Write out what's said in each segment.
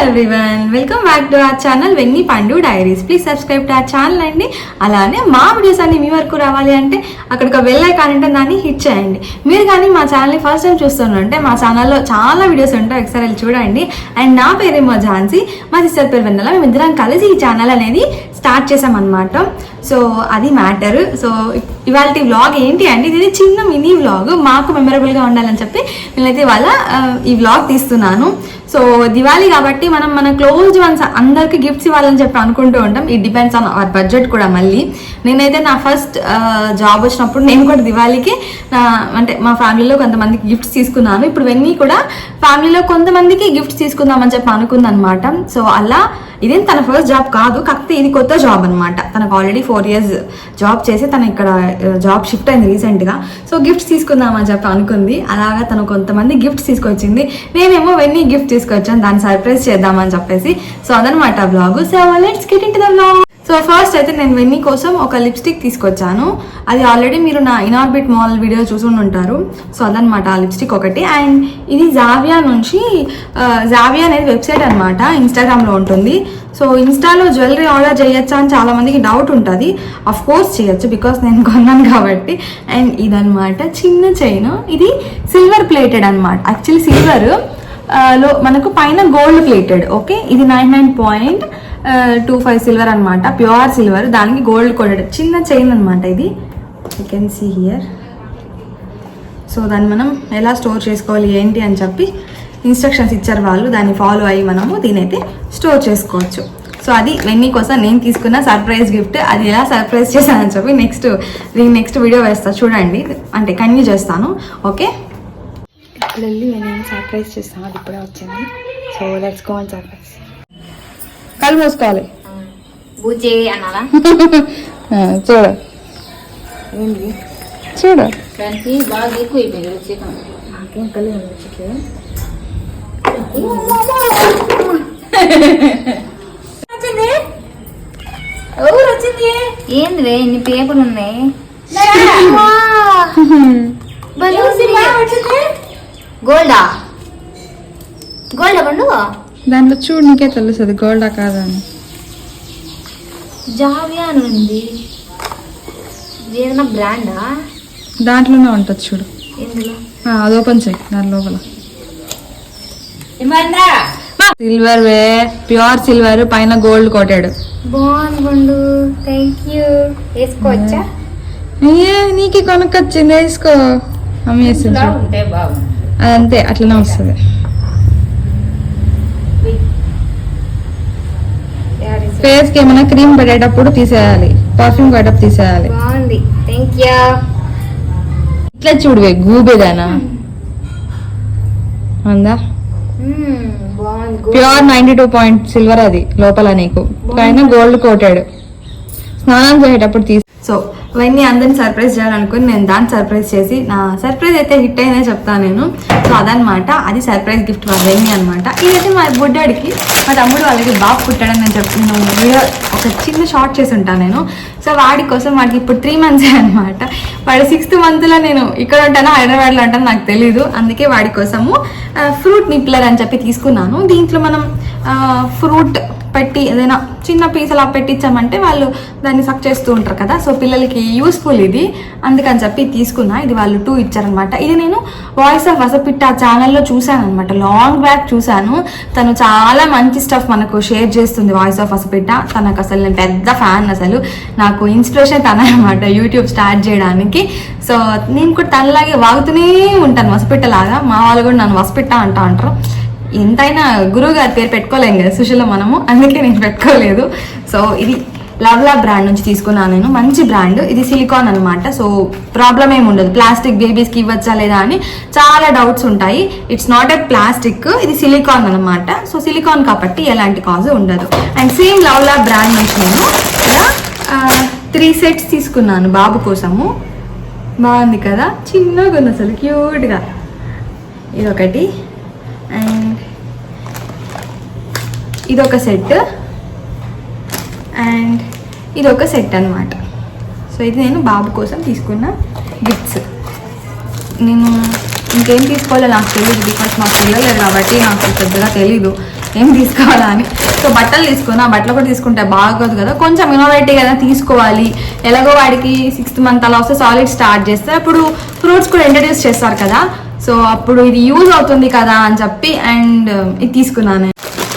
Everyone, welcome back to our channel Venni Pandu diaries. Please subscribe to our channel అండి. అలానే మా videos అన్ని మీ వరకు రావాలి అంటే అక్కడ ఒక బెల్ ఐకాన్ ఉంటే దాన్ని హిట్ చేయండి. మీరు కానీ మా ఛానల్ని ఫస్ట్ టైం చూస్తున్నారంటే మా ఛానల్లో చాలా వీడియోస్ ఉంటాయి, ఒకసారి వెళ్ళి చూడండి. అండ్ నా పేరేమో ఝాన్సీ, మా సిస్టర్ పేరు వెన్నెల. మేము ఇద్దరం కలిసి ఈ ఛానల్ అనేది స్టార్ట్ చేసామన్నమాట. సో అది మ్యాటర్. సో ఇవాళ వ్లాగ్ ఏంటి అంటే ఇది చిన్న మినీ వ్లాగ్, మాకు మెమరబుల్గా ఉండాలని చెప్పి నేనైతే ఇవాళ ఈ వ్లాగ్ తీస్తున్నాను. సో దివాళీ కాబట్టి మనం మన క్లోజ్ వన్స్ అందరికి గిఫ్ట్స్ ఇవ్వాలని చెప్పి అనుకుంటూ ఉంటాం. It depends on hour budget కూడా. మళ్ళీ నేనైతే నా ఫస్ట్ జాబ్ వచ్చినప్పుడు నేను కూడా దివాళీకి అంటే మా ఫ్యామిలీలో కొంతమందికి గిఫ్ట్స్ తీసుకున్నాను. ఇప్పుడు వెన్నీ కూడా ఫ్యామిలీలో కొంతమందికి గిఫ్ట్స్ తీసుకుందామని చెప్పి అనుకుందనమాట. సో అలా ఇదేం తన ఫస్ట్ జాబ్ కాదు, కాకపోతే ఇది కొత్త జాబ్ అనమాట. తనకు ఆల్రెడీ 4 years జాబ్ చేసి తను ఇక్కడ జాబ్ షిఫ్ట్ అయింది రీసెంట్గా. సో గిఫ్ట్స్ తీసుకుందామని చెప్పి అనుకుంది. అలాగా తను కొంతమంది గిఫ్ట్స్ తీసుకొచ్చింది, నేనేమో వెన్నీ గిఫ్ట్ తీసుకొచ్చాను, దాన్ని సర్ప్రైజ్ చేద్దామని చెప్పేసి. సో అదనమాట blog. So let's get into the blog. So first అయితే నేను వెన్నీ కోసం ఒక లిప్స్టిక్ తీసుకొచ్చాను. అది ఆల్రెడీ మీరు నా ఇనార్బిట్ మాల్ వీడియో చూసుకుని ఉంటారు. సో అదనమాట ఆ లిప్స్టిక్ ఒకటి. అండ్ ఇది జావియా నుంచి, జావియా అనేది వెబ్సైట్ అనమాట, ఇన్స్టాగ్రామ్లో ఉంటుంది. సో ఇన్స్టాలో జ్యువెలరీ ఆర్డర్ చేయొచ్చా అని చాలా మందికి డౌట్ ఉంటుంది. అఫ్ కోర్స్ చేయొచ్చు, బికాస్ నేను కొన్నాను కాబట్టి. అండ్ ఇదనమాట చిన్న చైన్, ఇది సిల్వర్ ప్లేటెడ్ అనమాట. యాక్చువల్లీ సిల్వర్ లో మనకు పైన గోల్డ్ ప్లేటెడ్. ఓకే, ఇది 99.25 సిల్వర్ అనమాట, ప్యూర్ సిల్వర్, దానికి గోల్డ్ కోటెడ్ చిన్న చైన్ అనమాట. ఇది you can see here. So దాన్ని మనం ఎలా స్టోర్ చేసుకోవాలి ఏంటి అని చెప్పి ఇన్స్ట్రక్షన్స్ ఇచ్చారు వాళ్ళు, దాన్ని ఫాలో అయ్యి మనము దీనైతే స్టోర్ చేసుకోవచ్చు. సో అది వెన్నీ కోసం నేను తీసుకున్న సర్ప్రైజ్ గిఫ్ట్. అది ఎలా సర్ప్రైజ్ చేశానని చెప్పి నెక్స్ట్ వీడియో వేస్తాను చూడండి, అంటే కంటిన్యూ చేస్తాను. ఓకే, ఇప్పుడు వెళ్ళి నేను సర్ప్రైజ్ చేస్తాను. అది ఇప్పుడే వచ్చింది. So let's go and surprise. కళ్ళు మూసుకోవాలి. చూడు ఏంటి, చూడు బాగా ఎక్కువ ఏంది ఇన్ని పేపర్లు ఉన్నాయి. గోల్డా పండు దాంట్లో చూడు, నీకే తెలుస్తుంది గోల్డా కాదని. జావియా అని ఉంది, ఏదైనా బ్రాండా? దాంట్లోనే ఉంటుంది చూడు. ఎందులో? అది ఓపెన్ చేయి, దాని లోపల సిల్వర్ వే, ప్యూర్ సిల్వర్, పైన గోల్డ్ కోటెడ్. బాగుంది పండు, థ్యాంక్ యూ. వేసుకోవచ్చా? నీకే కొనుక్కొచ్చింది, వేసుకో. అమ్మ వేస్తుంది, అదంతే అట్లనే వస్తుంది. ఫేస్ కి ఏమైనా క్రీమ్ పెట్టేటప్పుడు తీసేయాలి, పర్ఫ్యూమ్ పెట్టేటప్పుడు తీసేయాలి. బాగుంది, థ్యాంక్ యూ. ఇట్లా చూడువే, గూబేదానా అందా. ప్యూర్ 92 సిల్వర్, అది లోపల నీకు పైన గోల్డ్ కోటెడ్. స్నానం చేసేటప్పుడు తీసి. సో ఇవన్నీ అందరిని సర్ప్రైజ్ చేయాలనుకుని నేను దాన్ని సర్ప్రైజ్ చేసి, నా సర్ప్రైజ్ అయితే హిట్ అయిందే చెప్తాను నేను. సో అదనమాట, అది సర్ప్రైజ్ గిఫ్ట్ వెన్నీ అనమాట. ఇదైతే మా బుడ్డాడికి, మా తమ్ముడు వాళ్ళకి బాబు పుట్టాడని నేను చెప్తున్నాను. వీడియో ఒక చిన్న షార్ట్ చేసి ఉంటాను నేను. సో వాడి కోసం, వాడికి ఇప్పుడు 3 months అనమాట. వాడు 6th monthలో నేను ఇక్కడ ఉంటాను, హైదరాబాద్లో ఉంటాను, నాకు తెలీదు. అందుకే వాడి కోసము ఫ్రూట్ నిప్లర్ అని చెప్పి తీసుకున్నాను. దీంట్లో మనం ఫ్రూట్ పెట్టి ఏదైనా చిన్న పీస్ అలా పెట్టించామంటే వాళ్ళు దాన్ని సక్ చేస్తూ ఉంటారు కదా. సో పిల్లలకి యూస్ఫుల్ ఇది, అందుకని చెప్పి తీసుకున్నా. ఇది వాళ్ళు 2 ఇచ్చారనమాట. ఇది నేను వాయిస్ ఆఫ్ వసపిట్ట ఛానల్లో చూశాను అనమాట, లాంగ్ బ్యాక్ చూశాను. తను చాలా మంచి స్టఫ్ మనకు షేర్ చేస్తుంది, వాయిస్ ఆఫ్ వసపిట్ట. తనకు అసలు నేను పెద్ద ఫ్యాన్, అసలు నాకు ఇన్స్పిరేషన్ తన అనమాట యూట్యూబ్ స్టార్ట్ చేయడానికి. సో నేను కూడా తనలాగే వాగుతూనే ఉంటాను, వసపిట్ట లాగా. మా వాళ్ళు కూడా నన్ను వసపిట్ట అంటారు. ఎంతైనా గురువు గారి పేరు పెట్టుకోలేం కదా సుశీల మనము, అందుకే నేను పెట్టుకోలేదు. సో ఇది లవ్లా బ్రాండ్ నుంచి తీసుకున్నాను నేను, మంచి బ్రాండ్. ఇది సిలికాన్ అనమాట. సో ప్రాబ్లం ఏమి ఉండదు, ప్లాస్టిక్ బేబీస్కి ఇవ్వచ్చా లేదా అని చాలా డౌట్స్ ఉంటాయి. ఇట్స్ నాట్ ఏ ప్లాస్టిక్, ఇది సిలికాన్ అనమాట. సో సిలికాన్ కాబట్టి ఎలాంటి కాజ్ ఉండదు. అండ్ సేమ్ లవ్లా బ్రాండ్ నుంచి నేను ఇలా 3 sets తీసుకున్నాను బాబు కోసము. బాగుంది కదా, చిన్నగా ఉంది అసలు, క్యూట్గా. ఇదొకటి, అండ్ ఇదొక సెట్, అండ్ ఇదొక సెట్ అనమాట. సో ఇది నేను బాబు కోసం తీసుకున్న గిఫ్ట్స్. నేను ఇంకేం తీసుకోవాలో నాకు తెలియదు, బికాస్ మా పిల్లలు కాబట్టి నాకు పెద్దగా తెలీదు. ఏం తీసుకోవాలా అని. సో బట్టలు తీసుకున్నా, బట్టలు కూడా తీసుకుంటే బాగోదు కదా, కొంచెం ఇన్నోవేటివ్ కదా తీసుకోవాలి. ఎలాగో వాడికి 6th month అలా వస్తే సాలిడ్ స్టార్ట్ చేస్తే అప్పుడు ఫ్రూట్స్ కూడా ఇంట్రడ్యూస్ చేస్తారు కదా, సో అప్పుడు ఇది యూజ్ అవుతుంది కదా అని చెప్పి అండ్ ఇది తీసుకున్నాను.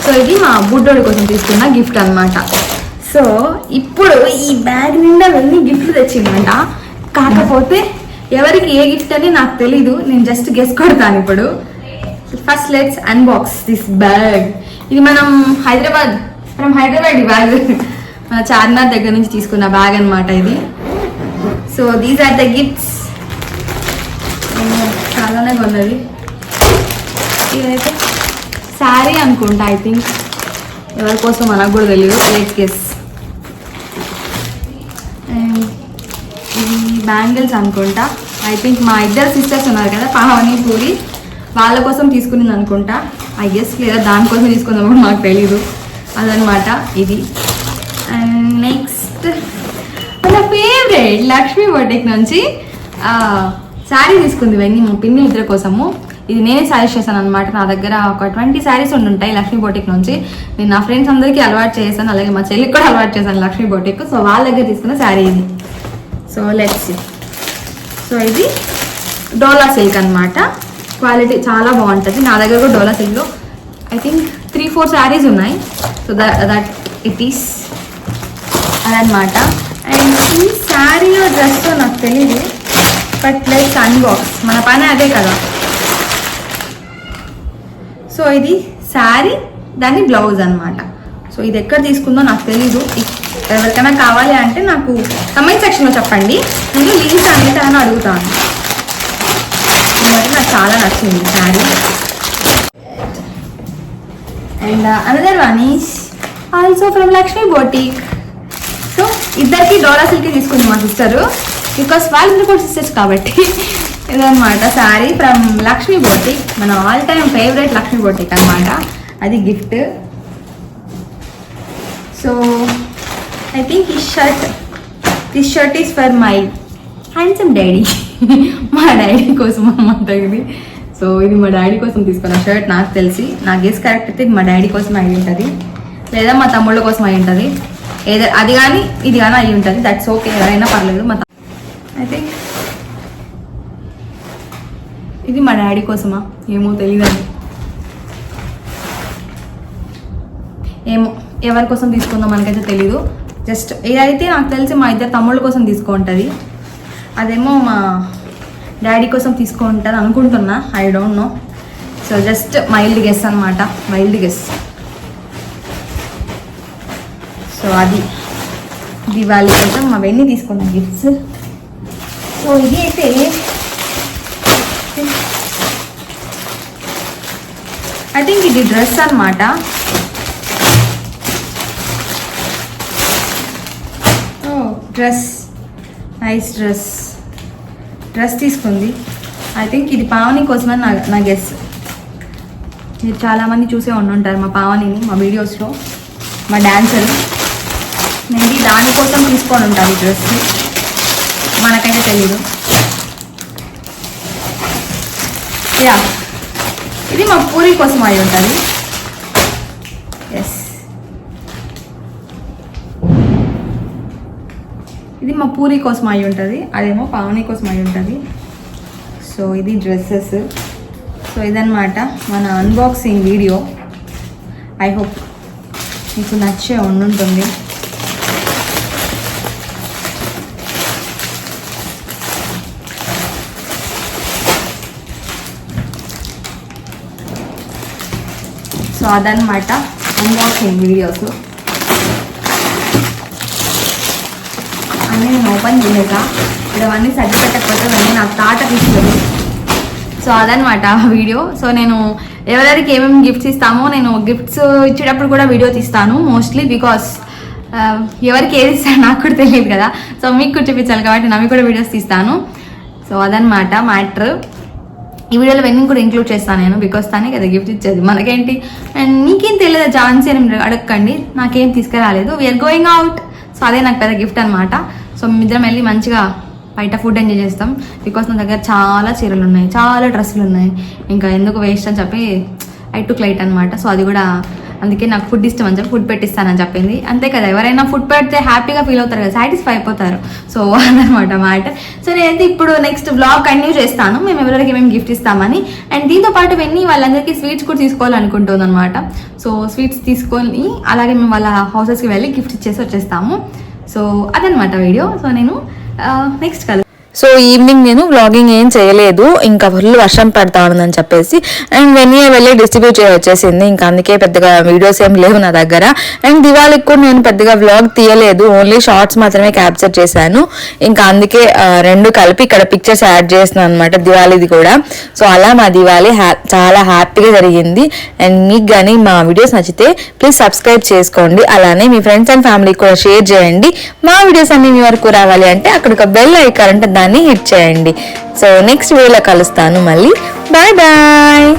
సో ఇది మా బుడ్డోడి కోసం తీసుకున్న గిఫ్ట్ అన్నమాట. సో ఇప్పుడు ఈ బ్యాగ్ నిండా వెళ్ళి గిఫ్ట్లు తెచ్చిందంట. కాకపోతే ఎవరికి ఏ గిఫ్ట్ అని నాకు తెలీదు, నేను జస్ట్ గెస్ కొడతాను ఇప్పుడు. First let's unbox this bag. ఇది మనం హైదరాబాద్ ఈ బ్యాగ్ మన చార్మినార్ దగ్గర నుంచి తీసుకున్న బ్యాగ్ అన్నమాట ఇది. So these are the gifts. చాలానే కొన్నది. ఇదైతే శారీ అనుకుంటా, ఐ థింక్. ఎవరి కోసం మనకు కూడా తెలియదు, లెట్స్ గెస్. అండ్ ఇది బ్యాంగిల్స్ అనుకుంటా, ఐ థింక్. మా ఇద్దరు సిస్టర్స్ ఉన్నారు కదా, పావని పూరి, వాళ్ళ కోసం తీసుకునింది అనుకుంటా, ఐ గెస్. లేదా దానికోసం తీసుకుందాం కూడా మాకు తెలీదు. అదనమాట ఇది. అండ్ నెక్స్ట్ మన ఫేవరెట్ లక్ష్మీ బొటిక్ నుంచి శారీ తీసుకుంది వెన్నీ, మా పిన్ని ఇద్దరి కోసము. ఇది నేనే శారీస్ చేశాను అనమాట. నా దగ్గర ఒక 20 శారీస్ ఉంటాయి లక్ష్మీ బొటిక్ నుంచి. నేను నా ఫ్రెండ్స్ అందరికీ అలవాటు చేశాను, అలాగే మా చెల్లికి కూడా అలవాటు చేశాను లక్ష్మీ బొటిక్. సో వాళ్ళ దగ్గర తీసుకున్న శారీ ఇది. So let's see. సో ఇది డోలా సిల్క్ అనమాట. క్వాలిటీ చాలా బాగుంటుంది. నా దగ్గర కూడా డోలా సిల్క్లో ఐ థింక్ 3-4 శారీస్ ఉన్నాయి. సో దట్ ఇట్ ఈస్ అదనమాట. అండ్ ఈ శారీలో డ్రెస్తో నాకు తెలియదు, బట్ లైక్ అన్బాక్స్, మన పని అదే కదా. సో ఇది శారీ, దాని బ్లౌజ్ అనమాట. సో ఇది ఎక్కడ తీసుకుందో నాకు తెలీదు. ఎవరికైనా కావాలి అంటే నాకు కమెంట్ సెక్షన్లో చెప్పండి, నేను లింక్స్ అనేది అని అడుగుతాను. నాకు చాలా నచ్చింది sari. And another one is also from Lakshmi boutique. So ఇద్దరికి డోలా సిల్క్ తీసుకుంది మా సిస్టరు, బికాస్ వాళ్ళిద్దరు కూడా సిస్టర్స్ కాబట్టి. ఇదనమాట శారీ ఫ్రమ్ లక్ష్మీ బొటిక్, మన all time favourite Lakshmi boutique అనమాట. అది gift. So I think this shirt is for my handsome daddy. మా డాడీ కోసం అన్నమాట ఇది. సో ఇది మా డాడీ కోసం తీసుకున్న షర్ట్. నాకు తెలిసి, నా గెస్ కరెక్ట్ అయితే ఇది మా డాడీ కోసం అయి ఉంటుంది, లేదా మా తమ్ముళ్ళ కోసం అయి ఉంటుంది. ఏదో అది కానీ ఇది కానీ అయి ఉంటుంది. దట్స్ ఓకే, ఎవరైనా పర్లేదు. ఐ థింక్ ఇది మా డాడీ కోసమా ఏమో తెలియదండి. ఏమో ఎవరి కోసం తీసుకుందో మనకైతే తెలీదు. జస్ట్ ఇదైతే నాకు తెలిసి మా ఇద్దరు తమ్ముళ్ళ కోసం తీసుకుంటుంది, అదేమో మా డాడీ కోసం తీసుకుంటుంది అనుకుంటున్నా. I don't know. So just mild guess అనమాట, మైల్డ్ గెస్. సో అది దివాళీ కోసం అవన్నీ తీసుకున్నాం గిఫ్ట్స్. సో ఇది అయితే ఐ థింక్ ఇది డ్రెస్ అనమాట. డ్రెస్, నైస్ డ్రెస్ తీసుకుంది. ఐ థింక్ ఇది పావని కోసమని నా గెస్. మీరు చాలామంది చూసే ఉండుంటారు మా పావనిని మా వీడియోస్లో, మా డాన్సర్. మేబీ దానికోసం తీసుకొని ఉంటారు ఈ డ్రెస్, మనకైతే తెలీదు. యా, ఇది మా పూరి కోసం అయి ఉంటుంది. ఎస్, ఇది మా పూరి కోసం అయి ఉంటుంది, అదేమో పావని కోసం అయి ఉంటుంది. సో ఇది డ్రెస్సెస్. సో ఇదన్నమాట మన అన్బాక్సింగ్ వీడియో. ఐ హోప్ మీకు నచ్చే ఉండుంటుంది. సో అదనమాట అన్బాక్సింగ్ వీడియోస్ అన్నీ నేను ఓపెన్ చేయలేక ఇవన్నీ సర్ది పెట్టకపోతే ఇవన్నీ నాకు తాట తీసుకోదు. సో అదనమాట వీడియో. సో నేను ఎవరెవరికి ఏమేమి గిఫ్ట్స్ ఇస్తామో నేను గిఫ్ట్స్ ఇచ్చేటప్పుడు కూడా వీడియో తీస్తాను మోస్ట్లీ, బికాస్ ఎవరికి ఏది ఇస్తాను నాకు కూడా తెలియదు కదా. సో మీకు కూడా చూపించాలి కాబట్టి నమ్మి కూడా వీడియోస్ తీస్తాను. సో అదనమాట మ్యాటర్. ఈ వీడియోలో వెన్నింగ్ కూడా ఇంక్లూడ్ చేస్తాను నేను, బికాస్ తనే కదా గిఫ్ట్ ఇచ్చేది, మనకేంటి. అండ్ నీకేం తెలియదు ఝాన్సీ అని అడగకండి, నాకేం తీసుకురాలేదు. We are going out. సో అదే నాకు పెద్ద గిఫ్ట్ అనమాట. సో మేమిద్దరం వెళ్ళి మంచిగా బయట ఫుడ్ ఎంజాయ్ చేస్తాం, బికాస్ నా దగ్గర చాలా చీరలు ఉన్నాయి, చాలా డ్రెస్సులు ఉన్నాయి. ఇంకా ఎందుకు వేస్ట్ అని చెప్పి ఐ టుక్ లైట్ అనమాట. సో అది కూడా అందుకే నాకు ఫుడ్ ఇష్టం అని చెప్పి ఫుడ్ పెట్టిస్తానని చెప్పింది. అంతే కదా, ఎవరైనా ఫుడ్ పెడితే హ్యాపీగా ఫీల్ అవుతారు కదా, సాటిస్ఫై అయిపోతారు. సో అదనమాట మ్యాటర్. సో నేనైతే ఇప్పుడు నెక్స్ట్ బ్లాగ్ కంటిన్యూ చేస్తాను మేము ఎవరికి మేము గిఫ్ట్ ఇస్తామని. అండ్ దీంతో పాటు వెన్నీ వాళ్ళందరికీ స్వీట్స్ కూడా తీసుకోవాలనుకుంటుంది అనమాట. సో స్వీట్స్ తీసుకొని అలాగే మేము వాళ్ళ హౌసెస్కి వెళ్ళి గిఫ్ట్ ఇచ్చేసి వచ్చేస్తాము. సో అదనమాట వీడియో. సో నేను నెక్స్ట్ కలుద్దాం. సో ఈవినింగ్ నేను వ్లాగింగ్ ఏం చేయలేదు, ఇంకా ఫుల్ వర్షం పడతా ఉందని చెప్పేసి. అండ్ వెన్నీ వెళ్ళి డిస్ట్రిబ్యూట్ వచ్చేసింది, ఇంకా అందుకే పెద్దగా వీడియోస్ ఏం లేవు నా దగ్గర. అండ్ దివాళీకి కూడా నేను పెద్దగా వ్లాగ్ తీయలేదు, ఓన్లీ షార్ట్స్ మాత్రమే క్యాప్చర్ చేశాను. ఇంకా అందుకే రెండు కలిపి ఇక్కడ పిక్చర్స్ యాడ్ చేస్తున్నాను అనమాట, దివాళీది కూడా. సో అలా మా దివాళీ చాలా హ్యాపీగా జరిగింది. అండ్ మీకు కానీ మా వీడియోస్ నచ్చితే ప్లీజ్ సబ్స్క్రైబ్ చేసుకోండి, అలానే మీ ఫ్రెండ్స్ అండ్ ఫ్యామిలీకి కూడా షేర్ చేయండి. మా వీడియోస్ అన్ని మీ వరకు రావాలి అంటే అక్కడ ఒక బెల్ ఐకాన్ అంటే దాన్ని హిట్ చేయండి. సో నెక్స్ట్ వీడియోలో కలుస్తాను మళ్ళీ. Bye bye.